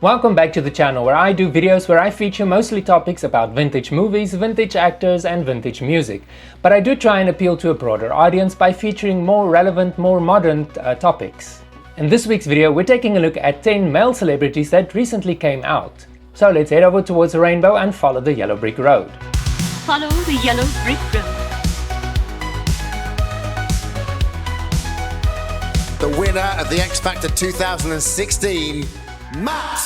Welcome back to the channel where I do videos where I feature mostly topics about vintage movies, vintage actors and vintage music. But I do try and appeal to a broader audience by featuring more relevant, more modern topics. In this week's video we're taking a look at 10 male celebrities that recently came out. So let's head over towards the rainbow and follow the yellow brick road. Follow the yellow brick road. The winner of the X Factor 2016, Matt!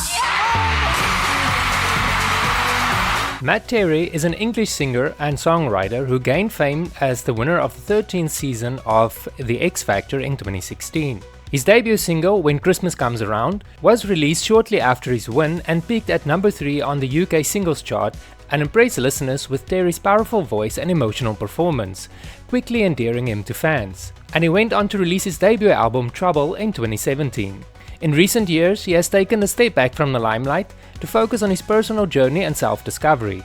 Matt Terry is an English singer and songwriter who gained fame as the winner of the 13th season of The X Factor in 2016. His debut single, When Christmas Comes Around, was released shortly after his win and peaked at number 3 on the UK singles chart and impressed listeners with Terry's powerful voice and emotional performance, quickly endearing him to fans. And he went on to release his debut album Trouble in 2017. In recent years, he has taken a step back from the limelight to focus on his personal journey and self-discovery.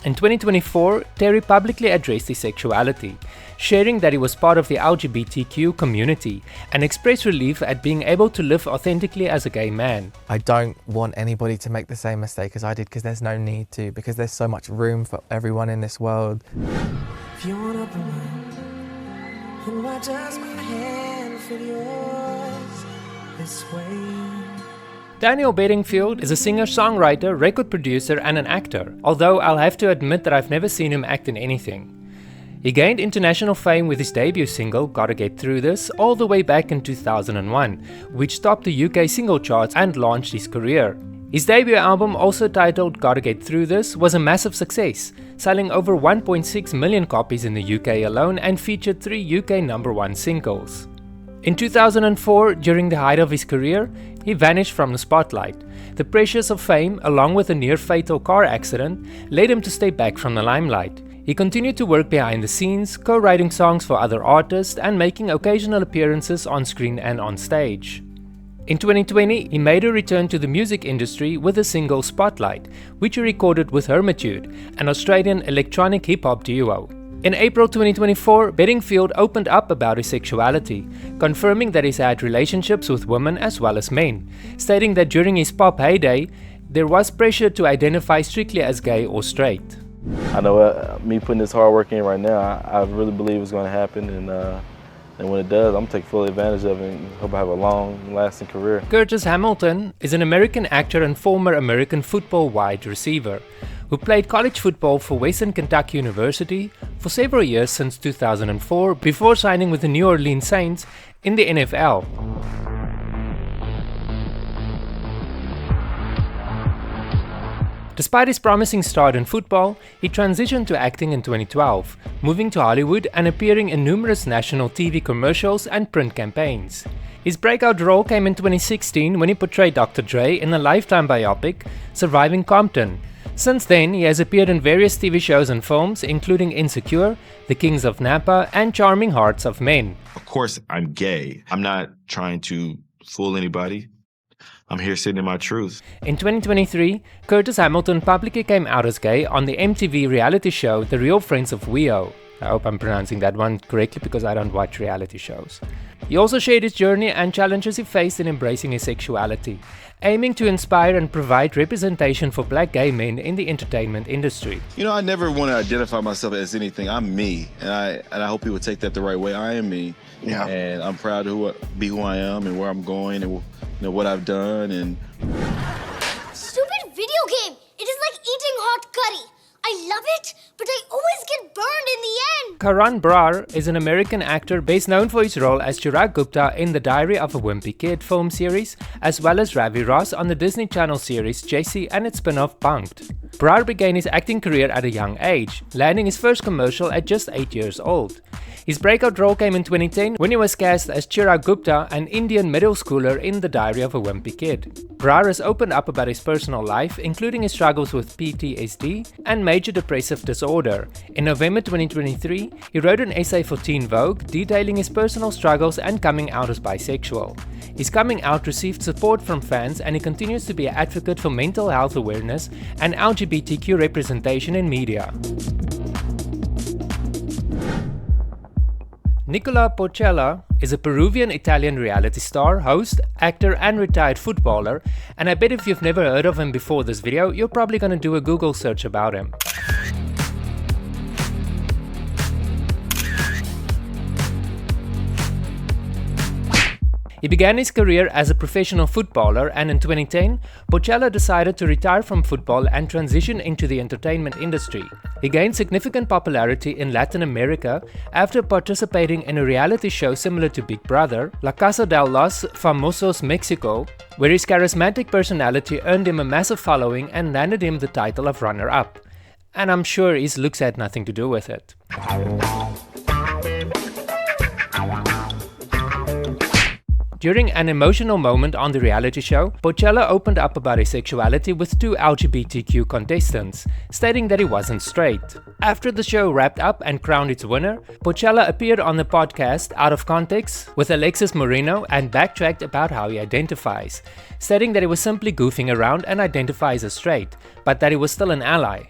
In 2024, Terry publicly addressed his sexuality, sharing that he was part of the LGBTQ community and expressed relief at being able to live authentically as a gay man. I don't want anybody to make the same mistake as I did, because there's no need to, because there's so much room for everyone in this world. If you wanna I just can't feel yours this way. Daniel Bedingfield is a singer-songwriter, record producer and an actor, although I'll have to admit that I've never seen him act in anything. He gained international fame with his debut single, Gotta Get Through This, all the way back in 2001, which topped the UK single charts and launched his career. His debut album, also titled Gotta Get Through This, was a massive success, selling over 1.6 million copies in the UK alone and featured 3 UK number 1 singles. In 2004, during the height of his career, he vanished from the spotlight. The pressures of fame, along with a near-fatal car accident, led him to step back from the limelight. He continued to work behind the scenes, co-writing songs for other artists and making occasional appearances on screen and on stage. In 2020, he made a return to the music industry with the single Spotlight, which he recorded with Hermitude, an Australian electronic hip-hop duo. In April 2024, Bedingfield opened up about his sexuality, confirming that he's had relationships with women as well as men, stating that during his pop heyday, there was pressure to identify strictly as gay or straight. I know me putting this hard work in right now, I really believe it's going to happen, and when it does, I'm going to take full advantage of it and hope I have a long-lasting career. Curtis Hamilton is an American actor and former American football wide receiver, who played college football for Western Kentucky University for several years since 2004 before signing with the New Orleans Saints in the NFL. Despite his promising start in football, he transitioned to acting in 2012, moving to Hollywood and appearing in numerous national TV commercials and print campaigns. His breakout role came in 2016 when he portrayed Dr. Dre in the Lifetime biopic Surviving Compton. Since then, he has appeared in various TV shows and films, including Insecure, The Kings of Napa, and Charming Hearts of Men. Of course, I'm gay. I'm not trying to fool anybody. I'm here sitting in my truth. In 2023, Curtis Hamilton publicly came out as gay on the MTV reality show The Real Friends of WeHo. I hope I'm pronouncing that one correctly because I don't watch reality shows. He also shared his journey and challenges he faced in embracing his sexuality, aiming to inspire and provide representation for black gay men in the entertainment industry. You know, I never want to identify myself as anything. I'm me, and I hope people take that the right way. I am me, and I'm proud to be who I am and where I'm going and what I've done. And stupid video game! It is like eating hot curry. I love it, but I always get burned in the end. Karan Brar is an American actor best known for his role as Chirag Gupta in the Diary of a Wimpy Kid film series, as well as Ravi Ross on the Disney Channel series Jessie and its spin-off Punk'd. Brar began his acting career at a young age, landing his first commercial at just 8 years old. His breakout role came in 2010 when he was cast as Chirag Gupta, an Indian middle schooler in The Diary of a Wimpy Kid. Brar has opened up about his personal life, including his struggles with PTSD and major depressive disorder. In November 2023, he wrote an essay for Teen Vogue detailing his personal struggles and coming out as bisexual. His coming out received support from fans, and he continues to be an advocate for mental health awareness and LGBTQ representation in media. Nicola Porcella is a Peruvian-Italian reality star, host, actor and retired footballer, and I bet if you've never heard of him before this video, you're probably gonna do a Google search about him. He began his career as a professional footballer, and in 2010, Porcella decided to retire from football and transition into the entertainment industry. He gained significant popularity in Latin America after participating in a reality show similar to Big Brother, La Casa de los Famosos Mexico, where his charismatic personality earned him a massive following and landed him the title of runner-up. And I'm sure his looks had nothing to do with it. During an emotional moment on the reality show, Porcella opened up about his sexuality with two LGBTQ contestants, stating that he wasn't straight. After the show wrapped up and crowned its winner, Porcella appeared on the podcast Out of Context with Alexis Moreno and backtracked about how he identifies, stating that he was simply goofing around and identifies as straight, but that he was still an ally.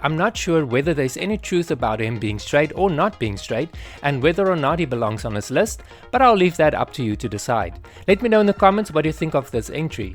I'm not sure whether there's any truth about him being straight or not being straight, and whether or not he belongs on this list, but I'll leave that up to you to decide. Let me know in the comments what you think of this entry.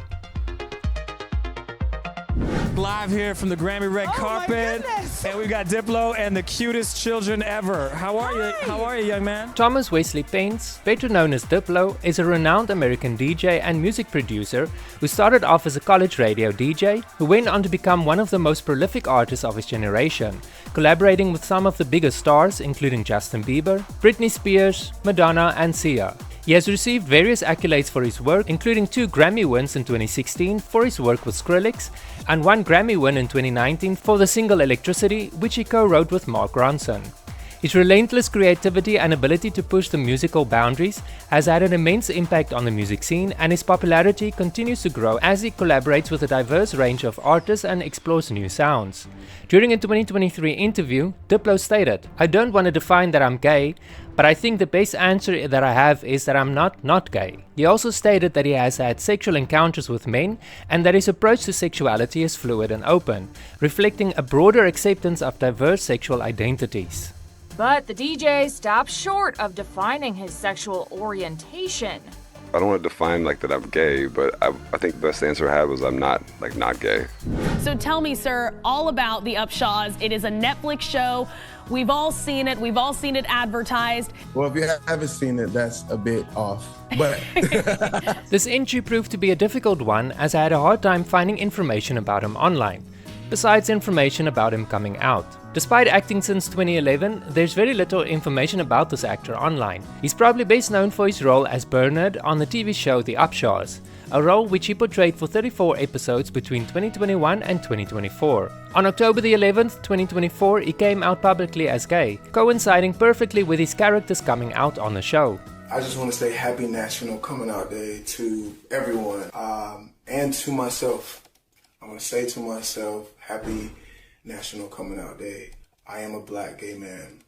Live here from the Grammy red carpet, and we've got Diplo and the cutest children ever. How are you? How are you, young man? Thomas Wesley Pence, better known as Diplo, is a renowned American DJ and music producer who started off as a college radio DJ, who went on to become one of the most prolific artists of his generation, collaborating with some of the biggest stars including Justin Bieber, Britney Spears, Madonna and Sia. He has received various accolades for his work, including 2 Grammy wins in 2016 for his work with Skrillex, and 1 Grammy win in 2019 for the single Electricity, which he co-wrote with Mark Ronson. His relentless creativity and ability to push the musical boundaries has had an immense impact on the music scene, and his popularity continues to grow as he collaborates with a diverse range of artists and explores new sounds. During a 2023 interview, Diplo stated, "I don't want to define that I'm gay, but I think the best answer that I have is that I'm not gay." He also stated that he has had sexual encounters with men and that his approach to sexuality is fluid and open, reflecting a broader acceptance of diverse sexual identities. But the DJ stopped short of defining his sexual orientation. I don't want to define like that I'm gay, but I think the best answer I have is I'm not gay. So tell me, sir, all about The Upshaws. It is a Netflix show. We've all seen it. We've all seen it advertised. Well, if you haven't seen it, that's a bit off. But this entry proved to be a difficult one, as I had a hard time finding information about him online, besides information about him coming out. Despite acting since 2011, there's very little information about this actor online. He's probably best known for his role as Bernard on the TV show The Upshaws, a role which he portrayed for 34 episodes between 2021 and 2024. On October the 11th, 2024, he came out publicly as gay, coinciding perfectly with his characters coming out on the show. I just want to say happy National Coming Out Day to everyone, and to myself. I want to say to myself, happy National Coming Out Day. I am a black gay man.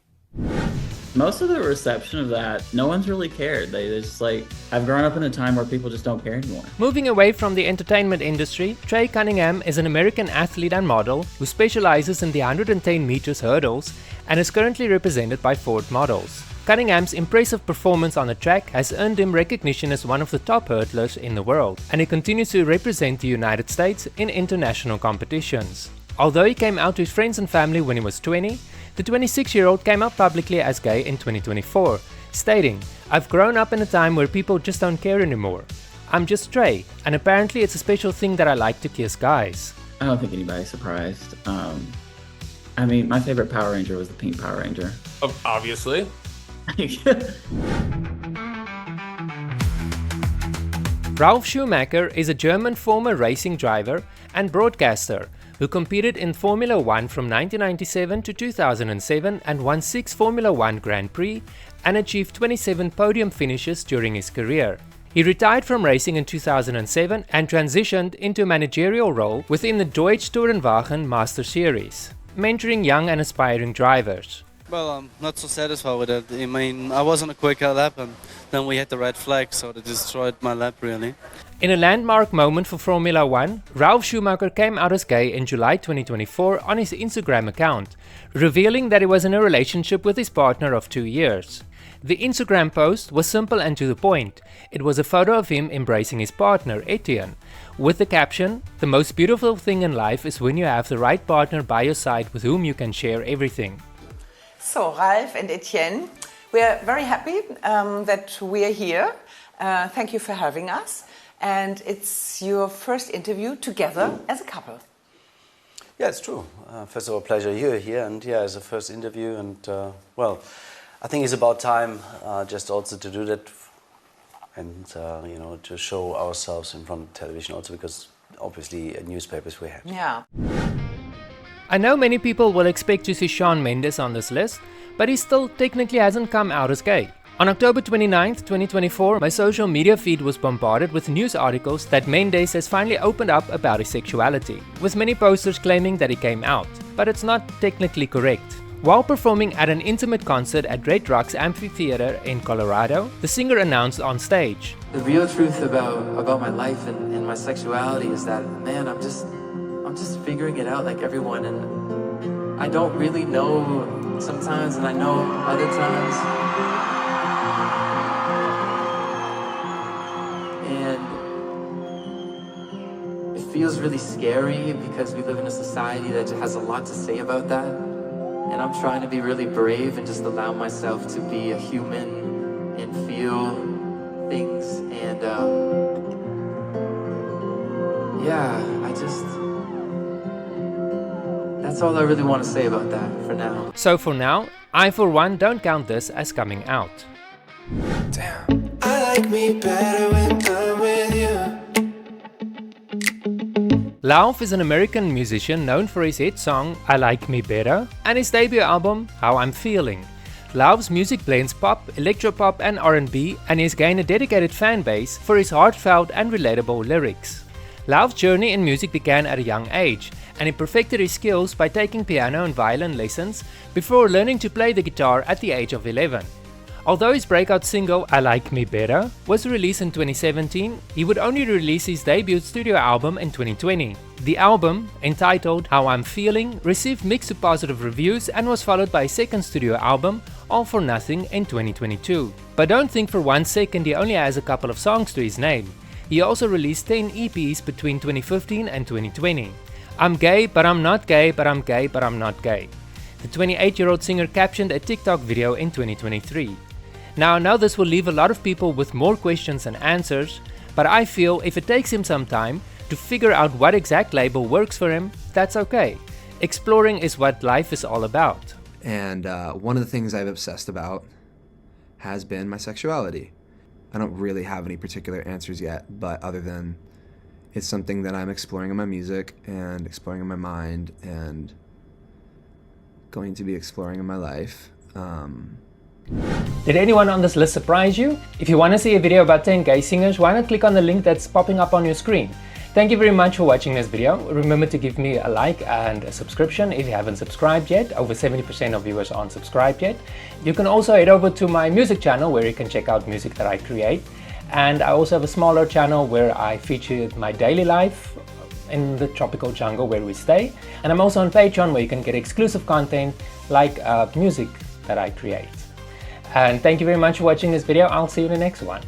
Most of the reception of that, no one's really cared. They just like, I've grown up in a time where people just don't care anymore. Moving away from the entertainment industry, Trey Cunningham is an American athlete and model who specializes in the 110 meters hurdles and is currently represented by Ford Models. Cunningham's impressive performance on the track has earned him recognition as one of the top hurdlers in the world, and he continues to represent the United States in international competitions. Although he came out to his friends and family when he was 20, the 26-year-old came out publicly as gay in 2024, stating, "I've grown up in a time where people just don't care anymore. I'm just Trey, and apparently it's a special thing that I like to kiss guys." I don't think anybody's surprised. I mean, my favorite Power Ranger was the Pink Power Ranger. Obviously. Ralf Schumacher is a German former racing driver and broadcaster who competed in Formula 1 from 1997 to 2007 and won 6 Formula 1 Grand Prix and achieved 27 podium finishes during his career. He retired from racing in 2007 and transitioned into a managerial role within the Deutsche Tourenwagen Master Series, mentoring young and aspiring drivers. Well, I'm not so satisfied with it. I mean, I was on a quicker lap and then we had the red flag, so it destroyed my lap really. In a landmark moment for Formula 1, Ralf Schumacher came out as gay in July 2024 on his Instagram account, revealing that he was in a relationship with his partner of 2 years. The Instagram post was simple and to the point. It was a photo of him embracing his partner, Etienne, with the caption, "The most beautiful thing in life is when you have the right partner by your side with whom you can share everything." So, Ralf and Etienne, we're very happy that we're here. Thank you for having us. And it's your first interview together as a couple. Yeah, it's true. First of all, pleasure you're here, and yeah, it's the first interview, and well, I think it's about time just also to do that, and you know, to show ourselves in front of television also, because obviously newspapers we have. Yeah. I know many people will expect to see Shawn Mendes on this list, but he still technically hasn't come out as gay. On October 29th, 2024, my social media feed was bombarded with news articles that Mendes has finally opened up about his sexuality, with many posters claiming that he came out, but it's not technically correct. While performing at an intimate concert at Red Rocks Amphitheater in Colorado, the singer announced on stage, "The real truth about my life and my sexuality is that, man, I'm just figuring it out like everyone, and I don't really know sometimes, and I know other times. And it feels really scary because we live in a society that has a lot to say about that. And I'm trying to be really brave and just allow myself to be a human and feel things. And yeah, that's all I really want to say about that for now." So for now, I for one don't count this as coming out. Damn. I like me better when I'm with you. Lauv is an American musician known for his hit song I Like Me Better and his debut album How I'm Feeling. Lauv's music blends pop, electropop and R&B, and he has gained a dedicated fan base for his heartfelt and relatable lyrics. Lauv's journey in music began at a young age, and he perfected his skills by taking piano and violin lessons before learning to play the guitar at the age of 11. Although his breakout single I Like Me Better was released in 2017, he would only release his debut studio album in 2020. The album, entitled How I'm Feeling, received mixed to positive reviews and was followed by a second studio album, All for Nothing, in 2022. But don't think for 1 second he only has a couple of songs to his name. He also released 10 EPs between 2015 and 2020. I'm gay, but I'm not gay, but I'm gay, but I'm not gay. The 28-year-old singer captioned a TikTok video in 2023. Now I know this will leave a lot of people with more questions than answers, but I feel if it takes him some time to figure out what exact label works for him, that's okay. Exploring is what life is all about. And one of the things I've obsessed about has been my sexuality. I don't really have any particular answers yet, but other than it's something that I'm exploring in my music and exploring in my mind and going to be exploring in my life. Did anyone on this list surprise you? If you want to see a video about 10 gay singers, why not click on the link that's popping up on your screen? Thank you very much for watching this video. Remember to give me a like and a subscription if you haven't subscribed yet. Over 70% of viewers aren't subscribed yet. You can also head over to my music channel where you can check out music that I create. And I also have a smaller channel where I feature my daily life in the tropical jungle where we stay. And I'm also on Patreon where you can get exclusive content like music that I create. And thank you very much for watching this video. I'll see you in the next one.